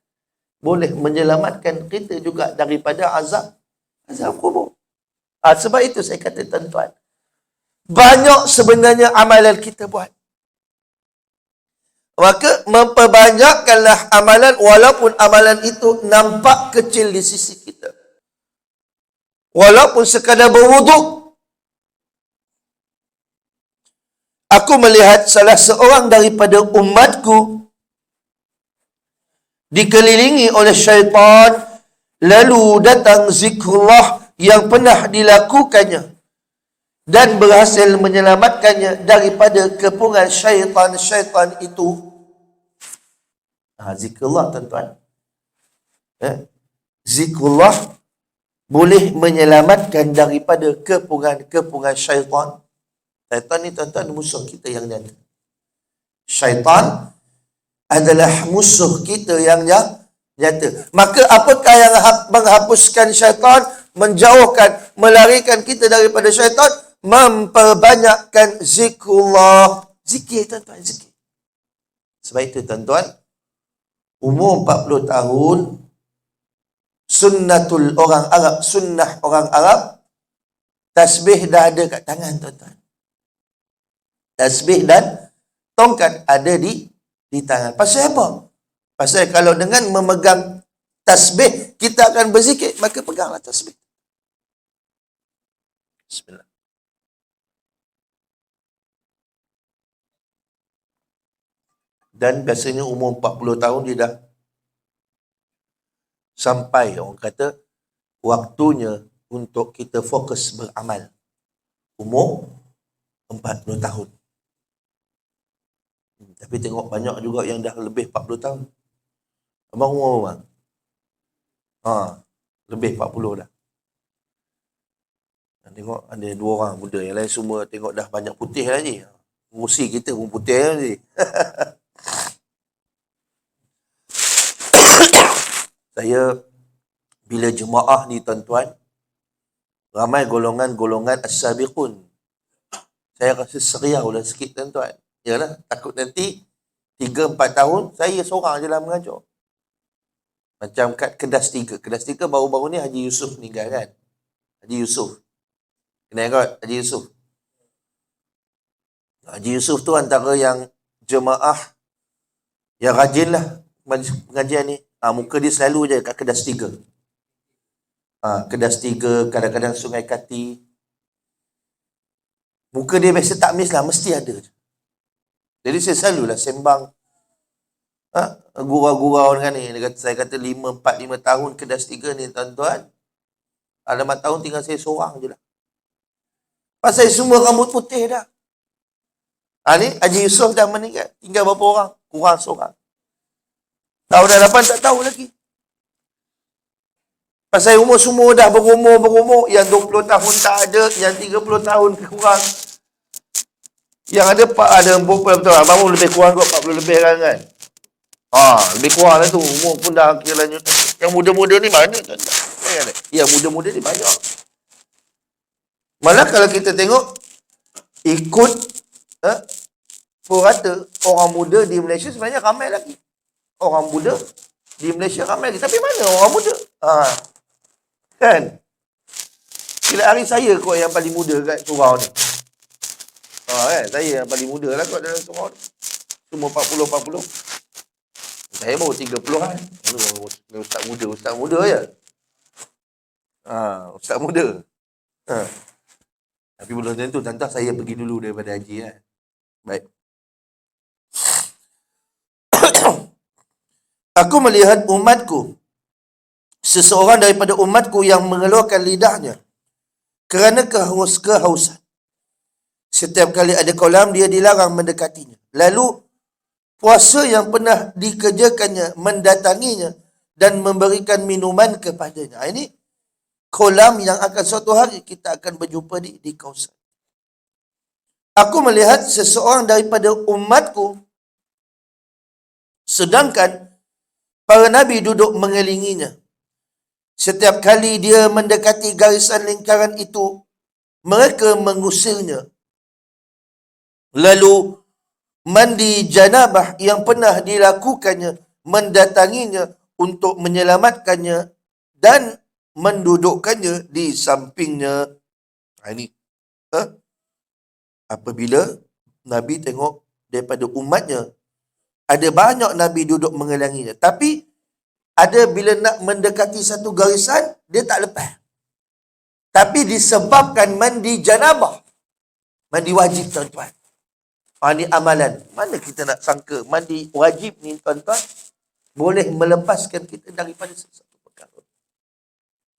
boleh menyelamatkan kita juga daripada azab kubur. Sebab itu saya kata, tuan-tuan, banyak sebenarnya amalan kita buat. Maka memperbanyakkanlah amalan walaupun amalan itu nampak kecil di sisi kita. Walaupun sekadar berwuduk. Aku melihat salah seorang daripada umatku dikelilingi oleh syaitan, lalu datang zikrullah yang pernah dilakukannya dan berhasil menyelamatkannya daripada kepungan syaitan-syaitan itu. Zikrullah, tuan-tuan. Zikrullah boleh menyelamatkan daripada kepungan syaitan. Syaitan ni, tuan-tuan, musuh kita yang nyata. Syaitan adalah musuh kita yang nyata. Maka apakah yang menghapuskan syaitan, menjauhkan, melarikan kita daripada syaitan? Memperbanyakkan zikrullah. Zikir, tuan-tuan, zikir. Sebab itu, tuan-tuan, umur 40 tahun, sunnah orang Arab, tasbih dah ada kat tangan, tuan-tuan. Tasbih dan tongkat ada di tangan. Pasal apa? Pasal kalau dengan memegang tasbih kita akan berzikir, maka peganglah tasbih. Bismillah. Dan biasanya umur 40 tahun dia dah sampai, orang kata, waktunya untuk kita fokus beramal. Umur 40 tahun. Tapi tengok banyak juga yang dah lebih 40 tahun. Abang umur apa? Lebih 40 dah. Tengok ada 2 orang muda, yang lain semua tengok dah banyak putih lagi. Ngusi kita pun putih lagi. Saya bila jemaah ni, tuan-tuan, ramai golongan-golongan as-sabiqun. Saya rasa seriau lah sikit, tuan-tuan. Yalah, takut nanti 3-4 tahun saya seorang je lah mengajar. Macam kat Kedas 3. Kedas 3 baru-baru ni Haji Yusof meninggal kan? Haji Yusof. Kenal kot Haji Yusof? Haji Yusof tu antara yang jemaah yang rajin lah pengajian ni. Muka dia selalu je kat Kedas 3. Kedas 3, kadang-kadang Sungai Kati. Muka dia biasa tak miss lah, mesti ada je. Jadi saya selalulah sembang gurau-gurau dengan ni. Saya kata 4-5 tahun Kedas 3 ni, tuan-tuan, alamat tahun tinggal saya seorang je lah. Pasal semua rambut putih dah. Ni Haji Yusof dah meninggal. Tinggal berapa orang? Kurang seorang. Tahun dah 8 tak tahu lagi. Pasal umur semua dah berumur. Yang 20 tahun tak ada, yang 30 tahun kurang. Yang ada betul. Abang lebih kurang kot 40 lebih kan. Lebih kurang lah tu. Umur pun dah kira lanjut. Yang muda-muda ni mana, tuan-tuan? Yang muda-muda ni banyak. Malah kalau kita tengok ikut purata orang muda di Malaysia sebenarnya ramai lagi. Orang muda di Malaysia ramai lagi. Tapi mana orang muda? Kan? Kira hari saya kot yang paling muda kat surau ni. Kan? Saya yang paling muda lah kot dalam surau ni. Semua 40. Saya baru 30-an. Ustaz muda je. Ustaz muda. Tapi belum tentu, tuan-tuan, saya pergi dulu daripada haji kan. Baik. Aku melihat umatku, seseorang daripada umatku yang mengeluarkan lidahnya kerana kehausan. Setiap kali ada kolam, dia dilarang mendekatinya. Lalu puasa yang pernah dikerjakannya mendatanginya dan memberikan minuman kepadanya. Ini kolam yang akan suatu hari kita akan berjumpa di kawasan. Aku melihat seseorang daripada umatku, sedangkan para nabi duduk mengelilinginya. Setiap kali dia mendekati garisan lingkaran itu, mereka mengusirnya. Lalu mandi janabah yang pernah dilakukannya mendatanginya untuk menyelamatkannya dan mendudukkannya di sampingnya. Ini Apabila Nabi tengok daripada umatnya, ada banyak Nabi duduk mengelanginya. Tapi ada bila nak mendekati satu garisan, dia tak lepas. Tapi disebabkan mandi janabah. Mandi wajib, tuan-tuan. Ni amalan. Mana kita nak sangka mandi wajib ni, tuan-tuan, boleh melepaskan kita daripada sesuatu perkara.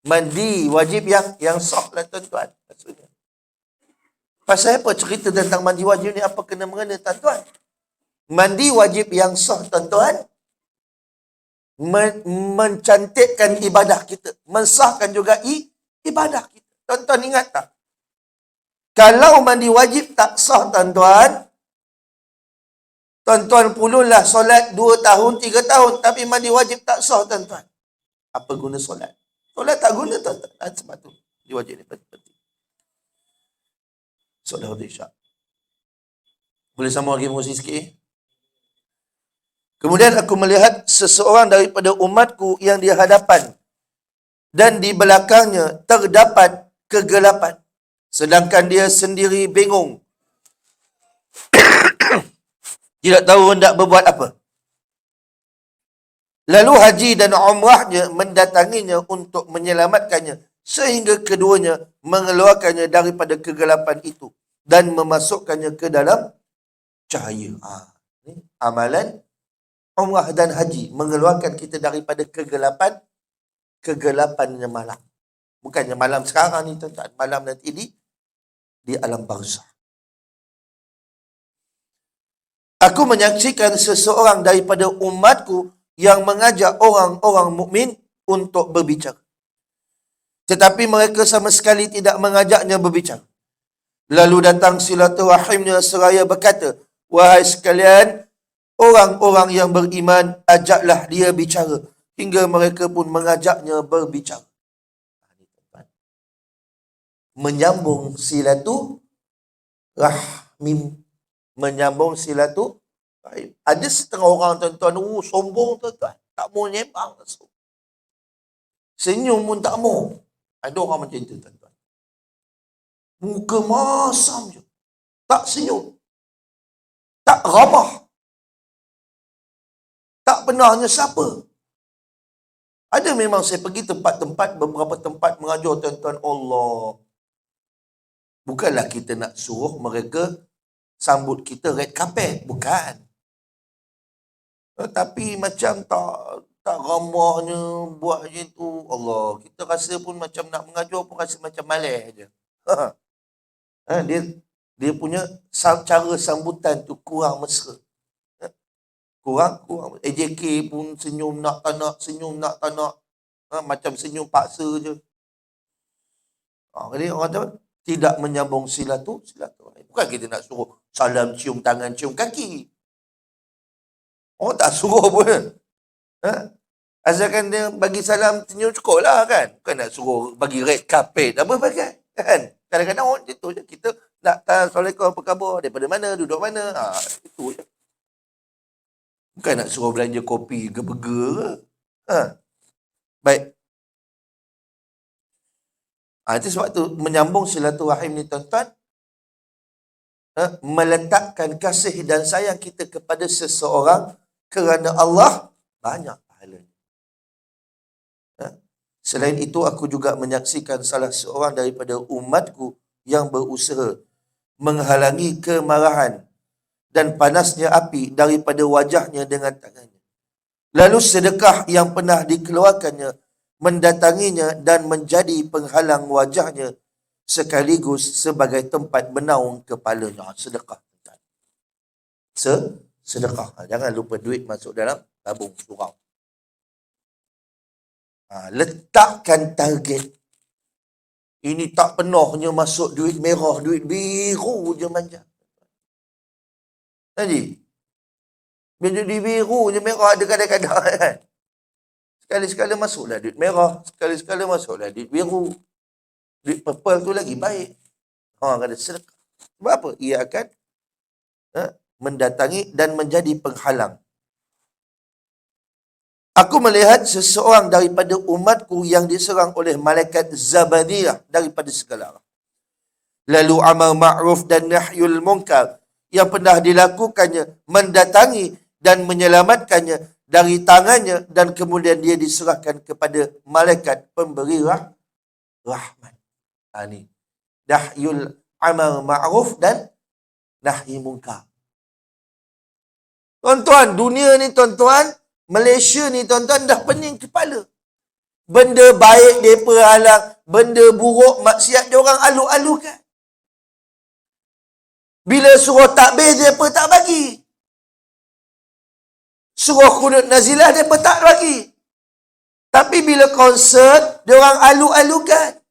Mandi wajib yang sah lah, tuan-tuan. Maksudnya. Pasal apa cerita tentang mandi wajib ni? Apa kena mengena, tuan-tuan? Mandi wajib yang sah, tuan-tuan, mencantikkan ibadah kita. Mensahkan juga ibadah kita. Tuan-tuan ingat tak? Kalau mandi wajib tak sah, tuan-tuan, tuan-tuan puluhlah solat 2 tahun, 3 tahun, tapi mandi wajib tak sah, tuan-tuan. Apa guna solat? Solat tak guna, tuan-tuan. Sebab tu, mandi wajib ni penting. Solat Isyak. Boleh sama lagi mengusi sikit? Kemudian aku melihat seseorang daripada umatku yang di hadapan dan di belakangnya terdapat kegelapan. Sedangkan dia sendiri bingung. Tidak tahu hendak berbuat apa. Lalu haji dan umrahnya mendatanginya untuk menyelamatkannya. Sehingga keduanya mengeluarkannya daripada kegelapan itu. Dan memasukkannya ke dalam cahaya. Amalan umrah dan haji mengeluarkan kita daripada kegelapannya malam. Bukannya malam sekarang ni, tuan-tuan. Malam nanti di alam barzah. Aku menyaksikan seseorang daripada umatku yang mengajak orang-orang mukmin untuk berbicara. Tetapi mereka sama sekali tidak mengajaknya berbicara. Lalu datang silaturahimnya seraya berkata, wahai sekalian, orang-orang yang beriman, ajaklah dia bicara. Hingga mereka pun mengajaknya berbicara. Menyambung silaturahim. Menyambung silaturahim. Ada setengah orang, tuan-tuan, sombong, tuan-tuan. Tak mau nyembang. Senyum pun tak mau. Ada orang macam itu, tuan-tuan. Muka masam je. Tak senyum. Tak ramah. Tak pernahnya siapa. Ada memang saya pergi tempat-tempat, beberapa tempat mengajar, tuan-tuan, Allah. Bukanlah kita nak suruh mereka sambut kita red carpet. Bukan. Tapi macam tak ramahnya buat macam tu. Allah. Kita rasa pun macam nak mengajar pun rasa macam malas je. Dia punya cara sambutan tu kurang mesra. Kurang. AJK pun senyum nak tak nak, senyum nak tak nak. Macam senyum paksa je. Jadi orang tu tidak menyambung silaturahim. Bukan kita nak suruh salam, cium tangan, cium kaki. Orang tak suruh pun. Asalkan dia bagi salam, senyum cukup lah kan. Bukan nak suruh bagi red carpet, apa bagai. Kan? Kadang-kadang orang itu je. Kita nak tanya Assalamualaikum, apa khabar, daripada mana, duduk mana. Itu je. Bukan nak suruh belanja kopi ke burger ke. Baik. Itu sebab tu menyambung silaturahim ni, tuan-tuan, meletakkan kasih dan sayang kita kepada seseorang kerana Allah banyak pahalanya. Selain itu, aku juga menyaksikan salah seorang daripada umatku yang berusaha menghalangi kemarahan dan panasnya api daripada wajahnya dengan tangannya. Lalu sedekah yang pernah dikeluarkannya mendatanginya dan menjadi penghalang wajahnya sekaligus sebagai tempat bernaung kepalanya. Sedekah. Sedekah. Jangan lupa duit masuk dalam tabung surau. Letakkan target. Ini tak penuhnya masuk duit merah, duit biru je manja. Jadi, duit biru je merah ada kadang-kadang kan. Sekali-sekala masuklah duit merah, sekali-sekala masuklah duit biru. Duit purple tu lagi baik. Orang kata sedekah. Sebab apa? Ia akan mendatangi dan menjadi penghalang. Aku melihat seseorang daripada umatku yang diserang oleh malaikat Zabaniyah daripada segala arah. Lalu amal ma'ruf dan nahyul munkar yang pernah dilakukannya, mendatangi dan menyelamatkannya dari tangannya, dan kemudian dia diserahkan kepada malaikat pemberi rahmat. Ini nahyul amal ma'ruf dan nahi munkar. Tuan-tuan, dunia ni tuan-tuan, Malaysia ni tuan-tuan dah pening kepala. Benda baik mereka halang, benda buruk maksiat dia orang alu-alukan. Bila suruh takbir, mereka tak bagi. Suruh kunut nazilah, mereka tak bagi. Tapi bila konsert, dia orang alu-alukan.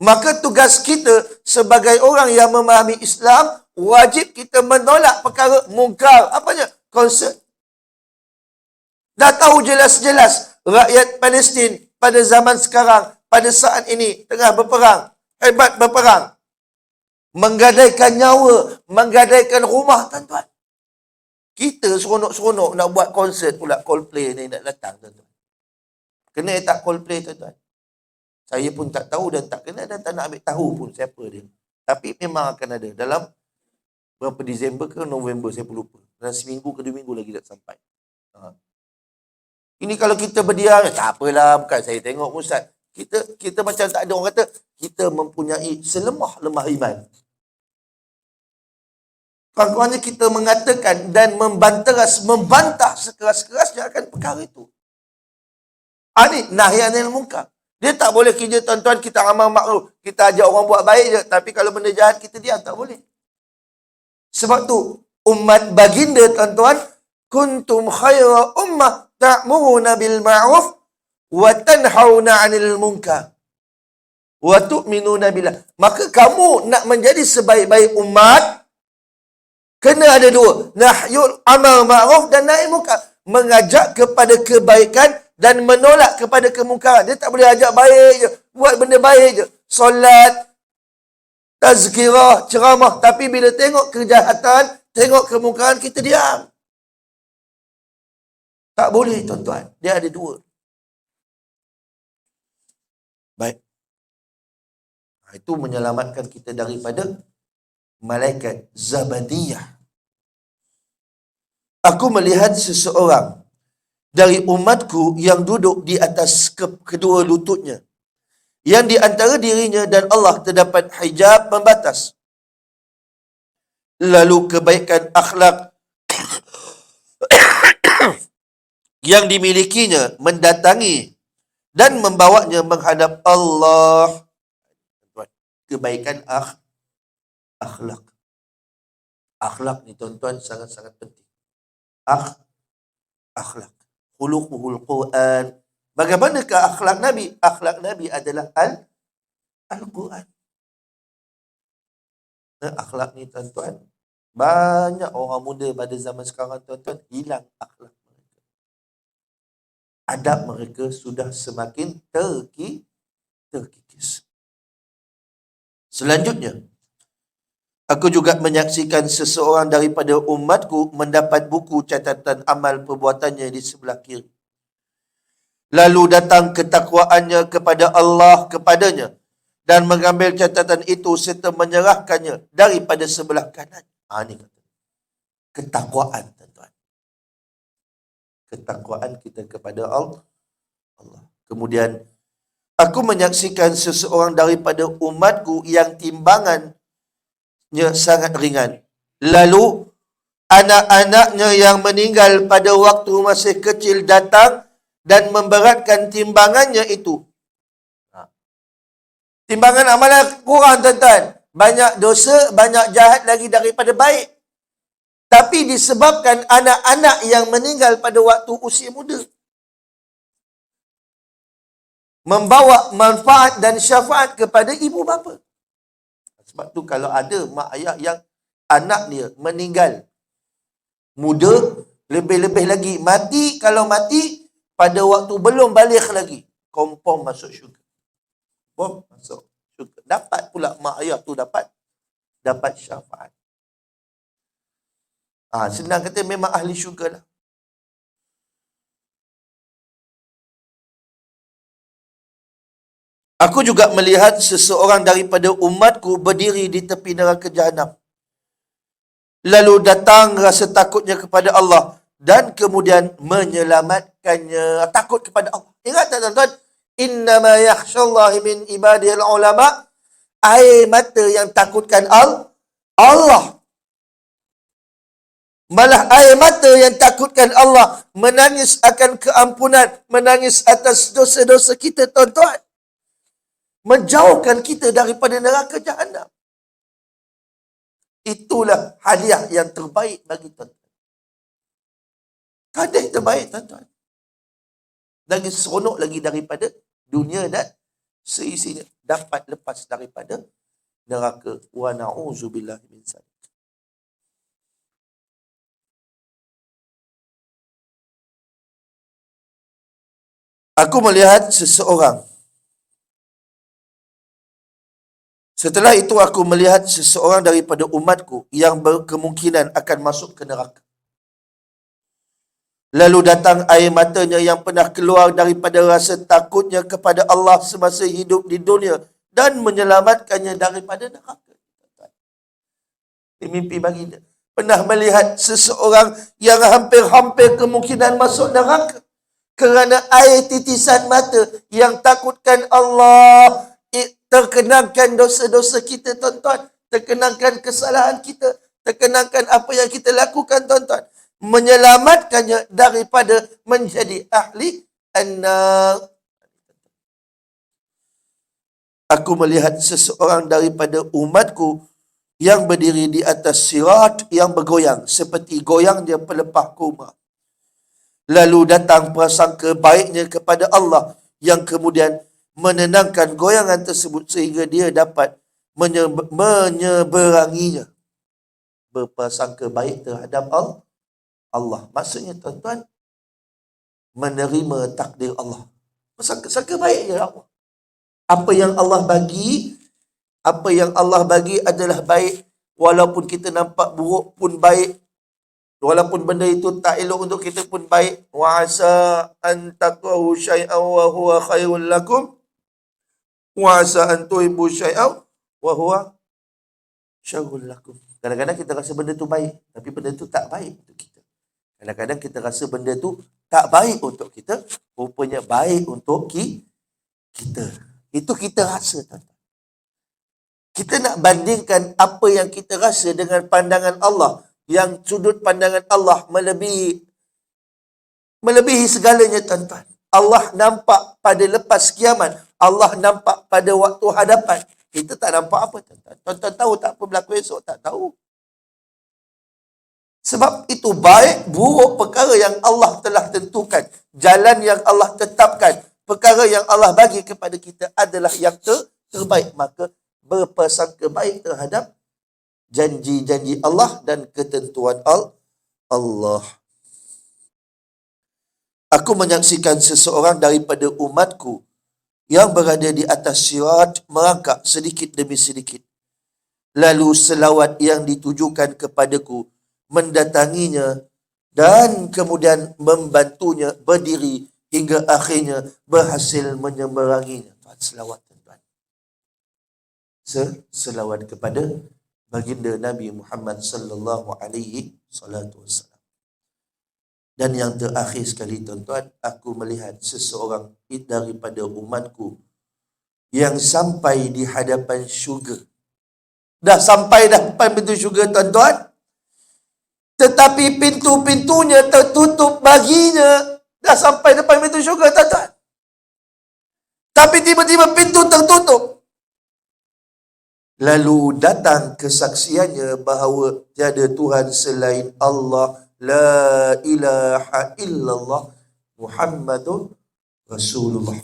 Maka tugas kita sebagai orang yang memahami Islam, wajib kita menolak perkara mungkar. Apanya? Konsert. Dah tahu jelas-jelas rakyat Palestin pada zaman sekarang, pada saat ini tengah berperang, hebat berperang, menggadaikan nyawa, menggadaikan rumah, tuan-tuan. Kita seronok-seronok nak buat konsert pula, Coldplay ni nak datang, tuan-tuan. Kena tak Coldplay, tuan-tuan? Saya pun tak tahu dan tak kenal dan tak nak ambil tahu pun siapa dia. Tapi memang akan ada dalam berapa Disember ke November, saya pun lupa. Dalam seminggu ke 2 minggu lagi tak sampai. Ini kalau kita berdiam, tak apalah, bukan saya tengok Ustaz. Kita macam tak ada, orang kata kita mempunyai selemah-lemah iman. Kurang-kurangnya kita mengatakan dan membantah sekeras-kerasnya akan perkara itu. Ini nahi anil munkar. Dia tak boleh kerja, tuan-tuan, kita amal makruf, kita ajak orang buat baik je, tapi kalau benda jahat kita diam, tak boleh. Sebab tu umat baginda, tuan-tuan, kuntum khaira ummah ta'muruna bil ma'ruf wa tanhauna 'anil munkar wa tu'minuna billah. Maka kamu nak menjadi sebaik-baik umat, kena ada dua, nahyul amal ma'ruf dan nahi munkar. Mengajak kepada kebaikan dan menolak kepada kemungkaran. Dia tak boleh ajak baik je, buat benda baik je, solat, tazkirah, ceramah, tapi bila tengok kejahatan, tengok kemungkaran, kita diam. Tak boleh, tuan-tuan. Dia ada dua. Baik. Itu menyelamatkan kita daripada malaikat Zabadiyah. Aku melihat seseorang dari umatku yang duduk di atas kedua lututnya, yang di antara dirinya dan Allah terdapat hijab pembatas. Lalu kebaikan akhlak yang dimilikinya mendatangi dan membawanya menghadap Allah. Kebaikan akhlak. Akhlak ni, tuan-tuan, sangat-sangat penting. Akhlak. Khuluquhul Quran. Bagaimanakah akhlak Nabi? Akhlak Nabi adalah Al-Quran. Akhlak ni, tuan-tuan, banyak orang muda pada zaman sekarang, tuan-tuan, hilang akhlak mereka. Adab mereka sudah semakin terkikis. Selanjutnya, aku juga menyaksikan seseorang daripada umatku mendapat buku catatan amal perbuatannya di sebelah kiri. Lalu datang ketakwaannya kepada Allah kepadanya dan mengambil catatan itu serta menyerahkannya daripada sebelah kanan. Ini kata ketakwaan, tuan-tuan. Ketakwaan kita kepada Allah. Kemudian, aku menyaksikan seseorang daripada umatku yang timbangannya sangat ringan. Lalu anak-anaknya yang meninggal pada waktu masih kecil datang dan memberatkan timbangannya itu. Timbangan amalan kurang, tuan-tuan. Banyak dosa, banyak jahat lagi daripada baik. Tapi disebabkan anak-anak yang meninggal pada waktu usia muda, membawa manfaat dan syafaat kepada ibu bapa. Sebab tu kalau ada mak ayah yang anak dia meninggal muda, lebih-lebih lagi mati, kalau mati pada waktu belum balik lagi, confirm masuk syurga. Masuk syurga. Dapat pula mak ayah tu dapat syafaat. Senang kata memang ahli syurga lah. Aku juga melihat seseorang daripada umatku berdiri di tepi neraka jahanam. Lalu datang rasa takutnya kepada Allah dan kemudian menyelamatkannya. Takut kepada Allah. Ingat tak tuan-tuan? Innama yakhshallahi min ibadihil ulama. Air mata yang takutkan Allah. Malah air mata yang takutkan Allah menangis akan keampunan, menangis atas dosa-dosa kita, tuan-tuan. Menjauhkan kita daripada neraka jahanam. Itulah hadiah yang terbaik bagi tuan-tuan. Hadiah terbaik, tuan-tuan. Lagi seronok lagi daripada dunia dan seisinya. Dapat lepas daripada neraka. Wa na'udzubillahi min dzalik. Aku melihat seseorang. Setelah itu aku melihat seseorang daripada umatku yang berkemungkinan akan masuk ke neraka. Lalu datang air matanya yang pernah keluar daripada rasa takutnya kepada Allah semasa hidup di dunia dan menyelamatkannya daripada neraka. Ini mimpi baginda. Pernah melihat seseorang yang hampir-hampir kemungkinan masuk neraka kerana air titisan mata yang takutkan Allah, terkenangkan dosa-dosa kita, tuan-tuan, terkenangkan kesalahan kita, terkenangkan apa yang kita lakukan, tuan-tuan, menyelamatkannya daripada menjadi ahli an-nar. Aku melihat seseorang daripada umatku yang berdiri di atas sirat yang bergoyang seperti goyangnya pelepah kurma. Lalu datang prasangka baiknya kepada Allah yang kemudian menenangkan goyangan tersebut sehingga dia dapat menyeberanginya. Berprasangka baik terhadap Allah. Maksudnya, tuan-tuan, menerima takdir Allah. Prasangka baik je Allah. Apa yang Allah bagi adalah baik. Walaupun kita nampak buruk pun baik. Walaupun benda itu tak elok untuk kita pun baik. Wa asa an takrahu syai'an wa huwa khairul lakum. Wa asa an tuhibbu syai'an wa huwa syarrul lakum. Kadang-kadang kita rasa benda tu baik, tapi benda tu tak baik untuk kita. Kadang-kadang kita rasa benda tu tak baik untuk kita, rupanya baik untuk kita. Itu kita rasa, tuan-tuan. Kita nak bandingkan apa yang kita rasa dengan pandangan Allah, yang sudut pandangan Allah melebihi segalanya, tuan-tuan. Allah nampak pada lepas kiamat. Allah nampak pada waktu hadapan. Kita tak nampak apa, tuan-tuan. Tuan-tuan tahu tak apa berlaku esok? Tak tahu. Sebab itu baik, buruk perkara yang Allah telah tentukan. Jalan yang Allah tetapkan. Perkara yang Allah bagi kepada kita adalah yang terbaik. Maka berprasangka baik terhadap janji-janji Allah dan ketentuan Allah. Aku menyaksikan seseorang daripada umatku yang berada di atas sirat merangkak sedikit demi sedikit. Lalu selawat yang ditujukan kepadaku mendatanginya dan kemudian membantunya berdiri hingga akhirnya berhasil menyeberanginya. Selawat, tuan-tuan. Selawat kepada baginda Nabi Muhammad sallallahu alaihi wasallam. Dan yang terakhir sekali, tuan-tuan, aku melihat seseorang daripada umatku yang sampai di hadapan syurga. Dah sampai dah depan pintu syurga, tuan-tuan. Tetapi pintu-pintunya tertutup baginya. Dah sampai depan pintu syurga, tuan-tuan. Tapi tiba-tiba pintu tertutup. Lalu datang kesaksiannya bahawa tiada Tuhan selain Allah, la ilaha illallah, Muhammadun Rasulullah.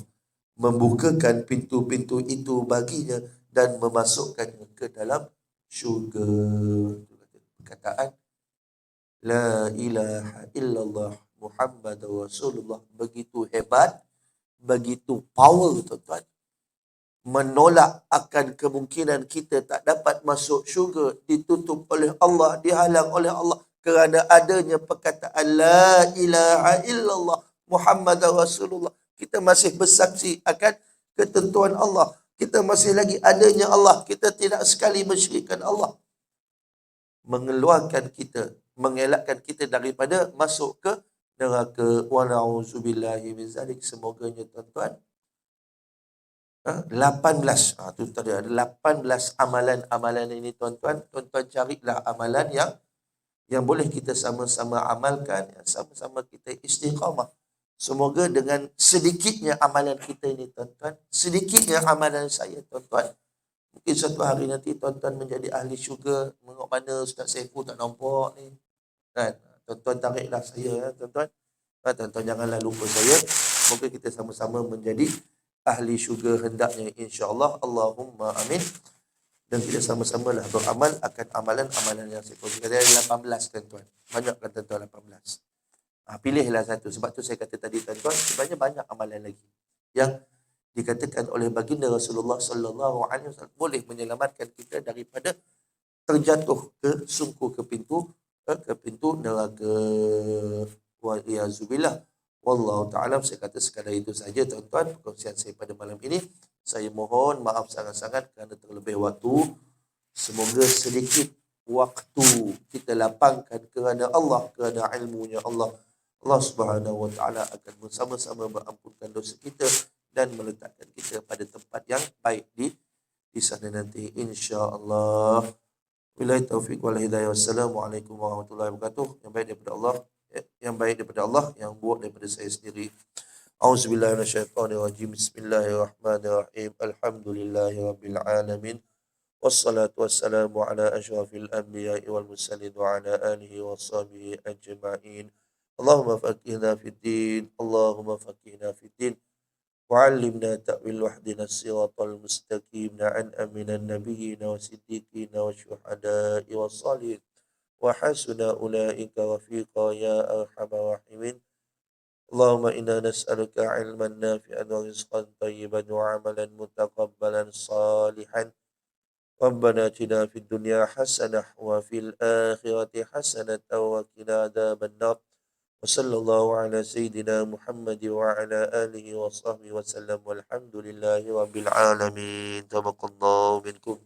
Membukakan pintu-pintu itu baginya dan memasukkannya ke dalam syurga. Perkataan la ilaha illallah, Muhammadun Rasulullah begitu hebat, begitu power, tuan-tuan. Menolak akan kemungkinan kita tak dapat masuk syurga, ditutup oleh Allah, dihalang oleh Allah kerana adanya perkataan la ilaha illallah Muhammadar Rasulullah. Kita masih bersaksi akan ketentuan Allah. Kita masih lagi adanya Allah. Kita tidak sekali mensyirikkan Allah. Mengeluarkan kita, mengelakkan kita daripada masuk ke neraka. Wa na'udzubillahi min zalik. Semoganya tuan-tuan 18. Tu tadi ada 18 amalan-amalan ini tuan-tuan. Tuan-tuan carilah amalan yang boleh kita sama-sama amalkan, yang sama-sama kita istiqamah. Semoga dengan sedikitnya amalan kita ini tuan-tuan, sedikitnya amalan saya tuan-tuan, mungkin satu hari nanti tuan-tuan menjadi ahli syurga. Tengok mana Ustaz Saiful tak nampak ni kan. Tuan-tuan tariklah saya tuan-tuan. Tuan-tuan janganlah lupa saya. Semoga kita sama-sama menjadi ahli syurga hendaknya, insya-Allah. Allahumma amin. Dan kita sama-sama lah beramal akan amalan-amalan yang saya kongsikan. Ada 18 tuan-tuan. Banyak kan tuan-tuan 18. Pilihlah satu. Sebab tu saya kata tadi tuan-tuan, sebenarnya banyak amalan lagi yang dikatakan oleh baginda Rasulullah sallallahu alaihi wasallam boleh menyelamatkan kita daripada terjatuh ke sungkuh ke pintu neraka. Wa iyazubillah. Wallahu ta'ala. Saya kata sekadar itu saja tuan-tuan perkongsian saya pada malam ini. Saya mohon maaf sangat-sangat kerana terlebih waktu. Semoga sedikit waktu kita lapangkan kerana Allah, kerana ilmunya Allah. Allah Subhanahu wa taala akan bersama-sama mengampunkan dosa kita dan meletakkan kita pada tempat yang baik di sana nanti, insya-Allah. Billahi taufiq wal hidayah. Wassalamualaikum warahmatullahi wabarakatuh. Yang baik daripada Allah, yang buruk daripada saya sendiri. Auzubillahi minasyaitonirrajim. Bismillahirrahmanirrahim. Alhamdulillahirabbil alamin. Wassalatu wassalamu ala asyrafil anbiya'i wal mursalin wa ala alihi wa sahbihi ajma'in. Allahumma faqihna fid din, Allahumma faqihna fid din. وعلمنا تأويل واهدنا الصراط المستقيم نعم من النبيين والصديقين والشهداء والصالحين وحسن أولئك رفيقا يا أرحم الراحمين. اللهم إنا نسألك علما نافعا ورزقا طيبا وعملا متقبلا صالحا. ربنا آتنا في الدنيا حسنة وفي الآخرة حسنة وقنا عذاب النار. وصلى الله على سيدنا محمد وعلى آله وصحبه وسلم والحمد لله رب العالمين. تبارك الله منكم.